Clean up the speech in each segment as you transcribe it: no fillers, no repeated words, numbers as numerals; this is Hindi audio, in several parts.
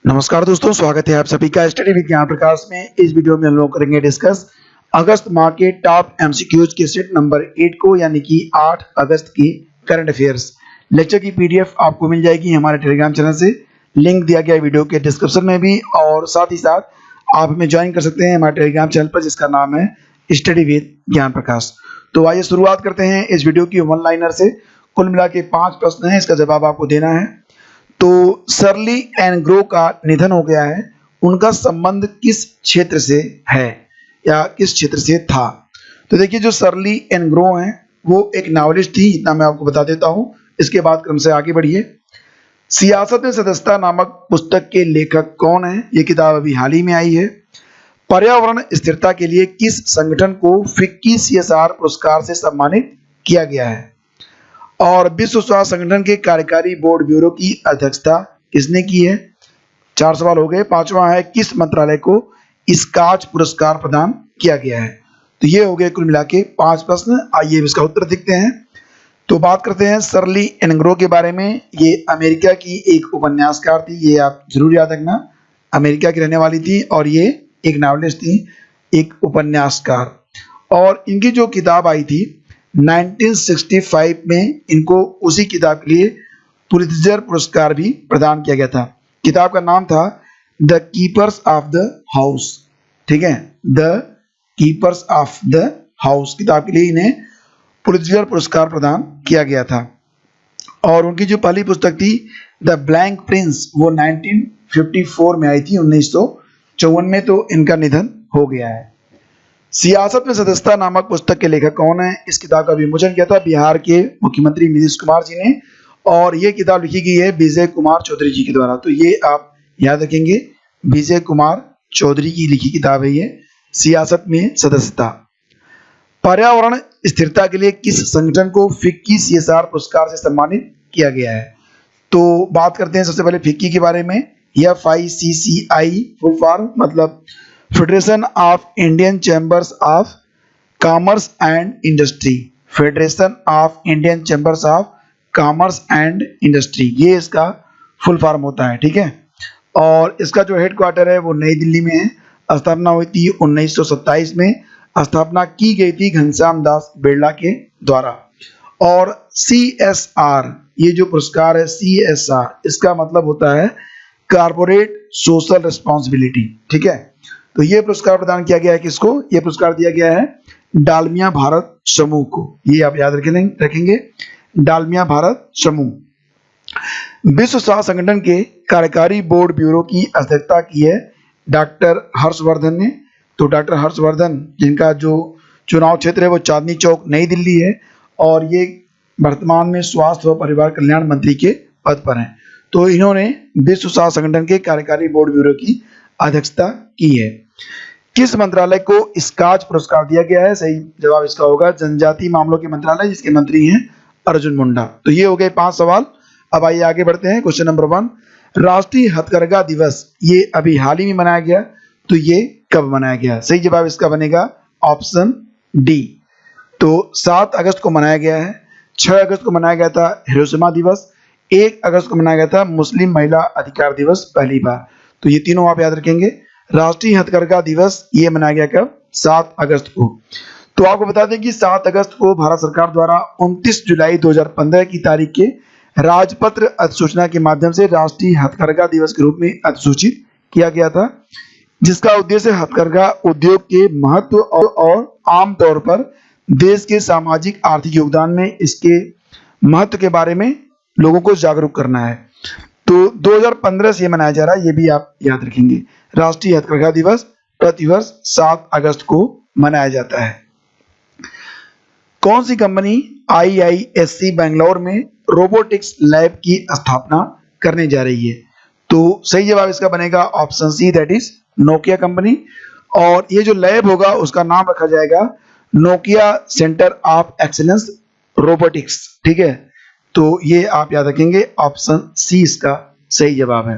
नमस्कार दोस्तों, स्वागत है आप सभी का स्टडी विद ज्ञान प्रकाश में। इस वीडियो में हम लोग करेंगे डिस्कस अगस्त माह के टॉप एमसीक्यूज के सेट नंबर 8 को, यानी कि 8 अगस्त की करंट अफेयर्स लेक्चर की पीडीएफ आपको मिल जाएगी हमारे टेलीग्राम चैनल से। लिंक दिया गया वीडियो के डिस्क्रिप्शन में भी, और साथ ही साथ आप हमें ज्वाइन कर सकते हैं हमारे टेलीग्राम चैनल पर, जिसका नाम है स्टडी विद ज्ञान प्रकाश। तो आइए शुरुआत करते हैं इस वीडियो की वन लाइनर से। कुल मिला के 5 प्रश्न हैं, इसका जवाब आपको देना है। तो शर्ली एंड ग्रो का निधन हो गया है, उनका संबंध किस क्षेत्र से है या किस क्षेत्र से था? तो देखिए, जो शर्ली एंड ग्रो हैं वो एक नॉवेलिस्ट थी, इतना मैं आपको बता देता हूं। इसके बाद क्रम से आगे बढ़िए। सियासत में सदस्यता नामक पुस्तक के लेखक कौन है? ये किताब अभी हाल ही में आई है। पर्यावरण स्थिरता के लिए किस संगठन को फिक्की CSR पुरस्कार से सम्मानित किया गया है? और विश्व स्वास्थ्य संगठन के कार्यकारी बोर्ड ब्यूरो की अध्यक्षता किसने की है? 4 सवाल हो गए। 5वां है, किस मंत्रालय को स्कॉच पुरस्कार प्रदान किया गया है? तो ये हो गए कुल मिला के 5 प्रश्न। आइए इसका उत्तर देखते हैं। तो बात करते हैं शर्ली एंड ग्रो के बारे में। ये अमेरिका की एक उपन्यासकार थी, ये आप जरूर याद रखना। अमेरिका की रहने वाली थी और ये एक नॉवेलिस्ट थी, एक उपन्यासकार। और इनकी जो किताब आई थी 1965 में, इनको उसी किताब के लिए पुलित्जर पुरस्कार भी प्रदान किया गया था। किताब का नाम था the keepers of the house. ठीक है, the keepers of the house किताब के लिए इन्हें पुलित्जर पुरस्कार प्रदान किया गया था। और उनकी जो पहली पुस्तक थी द ब्लैंक प्रिंस, वो 1954 में आई थी। 1954 में तो इनका निधन हो गया है। सियासत में सदस्यता नामक पुस्तक के लेखक कौन है? इस किताब का विमोचन किया था बिहार के मुख्यमंत्री नीतीश कुमार जी ने, और ये किताब लिखी गई है विजय कुमार चौधरी जी के द्वारा। तो ये आप याद रखेंगे, विजय कुमार चौधरी की लिखी किताब है ये, सियासत में सदस्यता। पर्यावरण स्थिरता के लिए किस संगठन को फिक्की CSR पुरस्कार से सम्मानित किया गया है? तो बात करते हैं सबसे पहले फिक्की के बारे में। FICCI फुल फॉर्म मतलब federation of Indian chambers of commerce and industry. Federation of Indian chambers of commerce and industry, ये इसका फुल फॉर्म होता है। ठीक है, और इसका जो हेडक्वार्टर है वो नई दिल्ली में है। स्थापना हुई थी 1927 में। स्थापना की गई थी घनश्याम दास बिरला के द्वारा। और CSR, ये जो पुरस्कार है CSR, इसका मतलब होता है कॉर्पोरेट सोशल रिस्पॉन्सिबिलिटी। ठीक है, तो ये पुरस्कार प्रदान किया गया है किसको? ये पुरस्कार दिया गया है डालमिया भारत समूह को। ये आप याद रखेंगे, डालमिया भारत समूह। विश्व स्वास्थ्य संगठन के कार्यकारी बोर्ड ब्यूरो की अध्यक्षता की है डॉक्टर हर्षवर्धन ने। तो डॉक्टर हर्षवर्धन, जिनका जो चुनाव क्षेत्र है वो चांदनी चौक नई दिल्ली है, और ये वर्तमान में स्वास्थ्य व परिवार कल्याण मंत्री के पद पर हैं। तो इन्होंने विश्व स्वास्थ्य संगठन के कार्यकारी बोर्ड ब्यूरो की अध्यक्षता की है। किस मंत्रालय को स्कॉच पुरस्कार दिया गया है? सही जवाब इसका होगा जनजातीय मामलों के मंत्रालय, जिसके मंत्री हैं अर्जुन मुंडा। तो ये हो गए 5 सवाल। अब आइए आगे बढ़ते हैं। क्वेश्चन नंबर 1, राष्ट्रीय हथकरघा दिवस ये अभी हाल ही में मनाया गया, तो ये कब मनाया गया? सही जवाब इसका बनेगा ऑप्शन डी। तो 7 अगस्त को मनाया गया है। 6 अगस्त को मनाया गया था हिरोशिमा दिवस। 1 अगस्त को मनाया गया था मुस्लिम महिला अधिकार दिवस पहली बार। तो ये तीनों आप याद रखेंगे। राष्ट्रीय हथकरघा दिवस ये मनाया गया कब? 7 अगस्त को। तो आपको बता दें कि 7 अगस्त को भारत सरकार द्वारा 29 जुलाई 2015 की तारीख के राजपत्र अधिसूचना के माध्यम से राष्ट्रीय हथकरघा दिवस के रूप में अधिसूचित किया गया था, जिसका उद्देश्य हथकरघा उद्योग के महत्व और आमतौर पर देश के सामाजिक आर्थिक योगदान में इसके महत्व के बारे में लोगों को जागरूक करना है। तो 2015 से मनाया जा रहा है, ये भी आप याद रखेंगे। राष्ट्रीय हथकरघा दिवस प्रतिवर्ष 7 अगस्त को मनाया जाता है। कौन सी कंपनी IISc बेंगलोर में रोबोटिक्स लैब की स्थापना करने जा रही है? तो सही जवाब इसका बनेगा option C, that is Nokia company. और ये जो लैब होगा उसका नाम रखा जाएगा Nokia centre of excellence robotics. ठीक है, तो ये आप याद रखेंगे, ऑप्शन सी इसका सही जवाब है।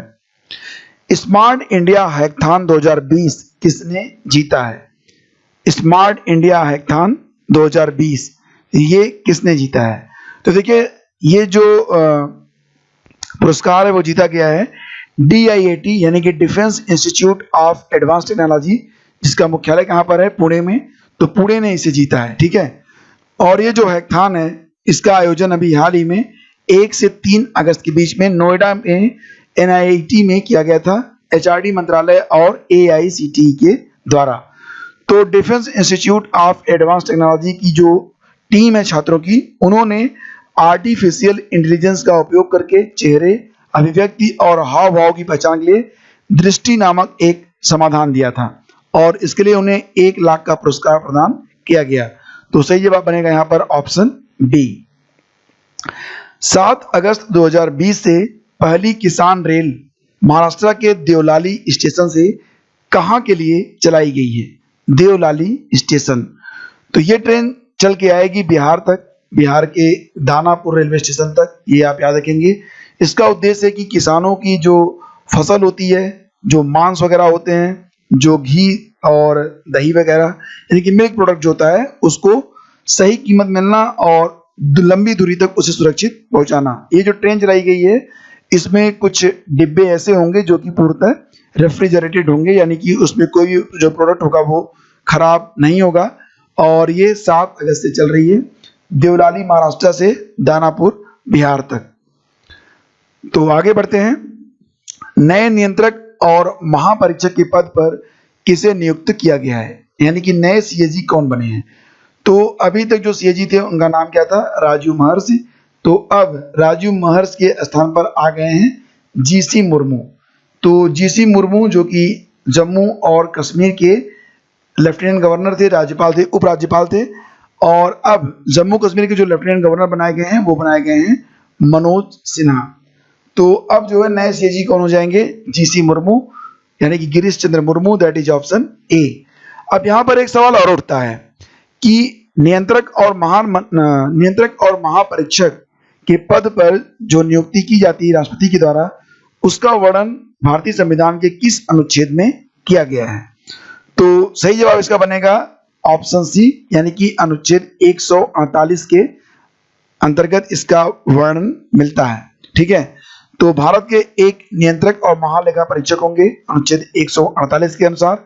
स्मार्ट इंडिया हैकाथॉन 2020 किसने जीता है? स्मार्ट इंडिया हैकाथॉन 2020 ये किसने जीता है? तो देखिए, ये जो पुरस्कार है वो जीता गया है DIAT यानी कि defence institute of advance technology, जिसका मुख्यालय कहाँ पर है, पुणे में, तो पुणे ने इसे जीता है। ठीक है, और ये जो हैकाथॉन है इसका आयोजन अभी हाल ही में 1 से 3 अगस्त के बीच में नोएडा में NIT में किया गया था, HRD मंत्रालय और AICTE के द्वारा। तो defence institute of advance technology की जो टीम है छात्रों की, उन्होंने आर्टिफिशियल इंटेलिजेंस का उपयोग करके चेहरे, अभिव्यक्ति और हाव भाव की पहचान के लिए दृष्टि नामक एक समाधान दिया था और इसके लिए उन्हें 1 लाख का पुरस्कार प्रदान किया गया। तो सही जवाब बनेगा यहाँ पर ऑप्शन बी। 7 अगस्त 2020 से पहली किसान रेल महाराष्ट्र के देवलाली स्टेशन से कहां के लिए चलाई गई है? देवलाली स्टेशन। तो ये ट्रेन चल के आएगी बिहार तक, बिहार के दानापुर रेलवे स्टेशन तक, ये आप याद रखेंगे। इसका उद्देश्य है कि किसानों की जो फसल होती है, जो मांस वगैरह होते हैं, जो घी और दही वगैरह यानी कि मिल्क प्रोडक्ट जो होता है, उसको सही कीमत मिलना और लंबी दूरी तक उसे सुरक्षित पहुंचाना। ये जो ट्रेन चलाई गई है इसमें कुछ डिब्बे ऐसे होंगे जो कि पूर्णतः रेफ्रिजरेटेड होंगे, यानी कि उसमें कोई भी जो प्रोडक्ट होगा वो खराब नहीं होगा। और ये 7 अगस्त से चल रही है, देवलाली महाराष्ट्र से दानापुर बिहार तक। तो आगे बढ़ते हैं। नए नियंत्रक और महापरीक्षक के पद पर किसे नियुक्त किया गया है, यानी कि नए CAG कौन बने हैं? तो अभी तक जो CAG थे उनका नाम क्या था? राजू महर्षि। तो अब राजू महर्षि के स्थान पर आ गए हैं GC मुर्मू। तो GC मुर्मू जो कि जम्मू और कश्मीर के लेफ्टिनेंट गवर्नर थे, राज्यपाल थे, उपराज्यपाल थे, और अब जम्मू कश्मीर के जो लेफ्टिनेंट गवर्नर बनाए गए हैं वो बनाए गए हैं मनोज सिन्हा। तो अब जो है नए CAG कौन हो जाएंगे? GC मुर्मू यानी कि Girish Chandra Murmu, that is option A. अब यहाँ पर एक सवाल और उठता है कि नियंत्रक और महापरीक्षक के पद पर जो नियुक्ति की जाती है राष्ट्रपति के द्वारा, उसका वर्णन भारतीय संविधान के किस अनुच्छेद में किया गया है? तो सही जवाब इसका बनेगा ऑप्शन सी, यानी कि अनुच्छेद 148 के अंतर्गत इसका वर्णन मिलता है। ठीक है, तो भारत के एक नियंत्रक और महालेखा परीक्षक होंगे अनुच्छेद 148 के अनुसार,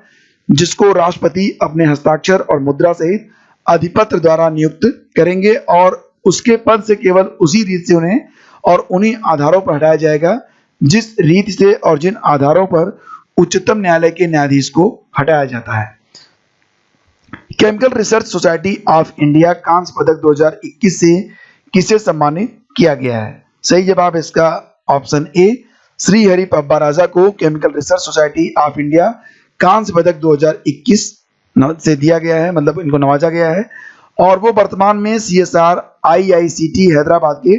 जिसको राष्ट्रपति अपने हस्ताक्षर और मुद्रा सहित अधिपत्र द्वारा नियुक्त करेंगे और उसके पद से केवल उसी रीत से उन्हें और उन्हीं आधारों पर हटाया जाएगा जिस रीत से और जिन आधारों पर उच्चतम न्यायालय के न्यायाधीश को हटाया जाता है। Chemical research society of India कांस्य पदक 2021 से किसे सम्मानित किया गया है? सही जवाब इसका ऑप्शन ए, श्री हरि पब्बा राजा को chemical research society of India कांस्य पदक 2021 से दिया गया है, मतलब इनको नवाजा गया है। और वो वर्तमान में CSR IICT हैदराबाद के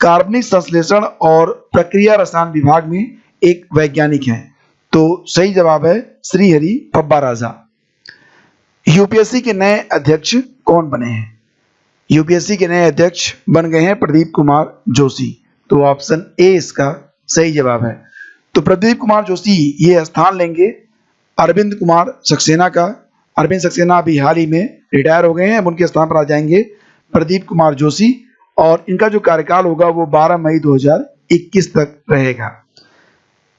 कार्बनिक संश्लेषण और प्रक्रिया रसायन विभाग में एक वैज्ञानिक हैं। तो सही जवाब है श्री हरि पब्बा राजा। यूपीएससी के नए अध्यक्ष कौन बने हैं? यूपीएससी के नए अध्यक्ष बन गए हैं प्रदीप कुमार जोशी। तो ऑप्शन ए इसका सही जवाब है। तो प्रदीप कुमार जोशी ये स्थान लेंगे अरविंद कुमार सक्सेना का। अरविंद सक्सेना अभी हाल ही में रिटायर हो गए हैं, अब उनके स्थान पर आ जाएंगे प्रदीप कुमार जोशी और इनका जो कार्यकाल होगा वो 12 मई 2021 तक रहेगा।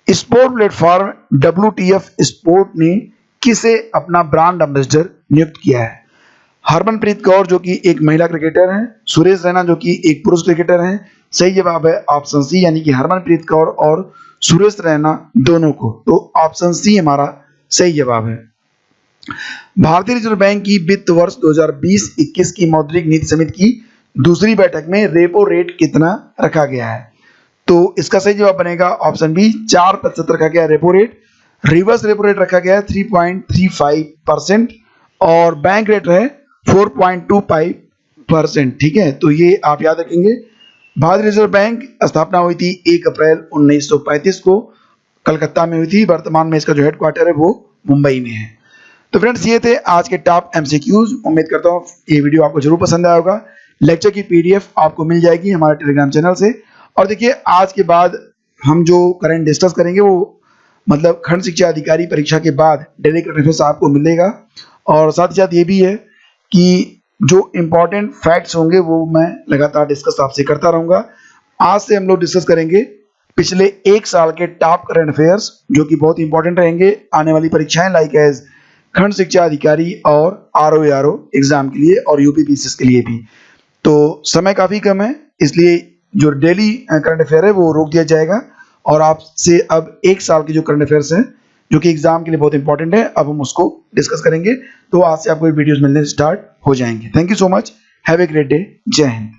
स्पोर्ट प्लेटफॉर्म WTF स्पोर्ट ने किसे अपना ब्रांड एम्बेसडर नियुक्त किया है? हरमनप्रीत कौर जो कि एक महिला क्रिकेटर हैं, सुरेश रैना जो कि एक पुरुष क्रिकेटर हैं। सही जवाब है ऑप्शन सी, यानी कि हरमनप्रीत कौर और सुरेश रैना दोनों को। तो ऑप्शन सी हमारा सही जवाब है। भारतीय रिजर्व बैंक की वित्त वर्ष 2020-21 की मौद्रिक नीति समिति की दूसरी बैठक में रेपो रेट कितना रखा गया है? तो इसका सही जवाब बनेगा ऑप्शन बी, 4% रखा गया repo rate. Reverse repo rate रखा गया है 3.35% और बैंक रेट है 4.25%। ठीक है, तो ये आप याद रखेंगे। भारतीय रिजर्व बैंक स्थापना हुई थी 1 अप्रैल 1935 को, कलकत्ता में हुई थी। वर्तमान में इसका जो हेडक्वार्टर है वो मुंबई में है। तो फ्रेंड्स ये थे आज के टॉप MCQs। उम्मीद करता हूँ ये वीडियो आपको जरूर पसंद आया होगा। लेक्चर की PDF आपको मिल जाएगी हमारे टेलीग्राम चैनल से। और देखिए आज के बाद हम जो करंट डिस्कस करेंगे वो मतलब खंड शिक्षा अधिकारी परीक्षा के बाद डेली करंट अफेयर्स आपको मिलेगा। और साथ ही साथ ये भी है कि जो इम्पोर्टेंट फैक्ट्स होंगे वो मैं लगातार डिस्कस आपसे करता रहूँगा। आज से हम लोग डिस्कस करेंगे पिछले एक साल के टॉप करंट अफेयर्स जो कि बहुत इंपॉर्टेंट रहेंगे आने वाली परीक्षाएं लाइक एज खंड शिक्षा अधिकारी और आरओ एग्जाम के लिए और यूपीपीसीएस के लिए भी। तो समय काफ़ी कम है, इसलिए जो डेली करंट अफेयर है वो रोक दिया जाएगा और आपसे अब एक साल के जो करंट अफेयर्स हैं जो कि एग्जाम के लिए बहुत इंपॉर्टेंट है, अब हम उसको डिस्कस करेंगे। तो आज से आपको वीडियोस मिलने स्टार्ट हो जाएंगे। Thank you so much, have a great day, जय हिंद।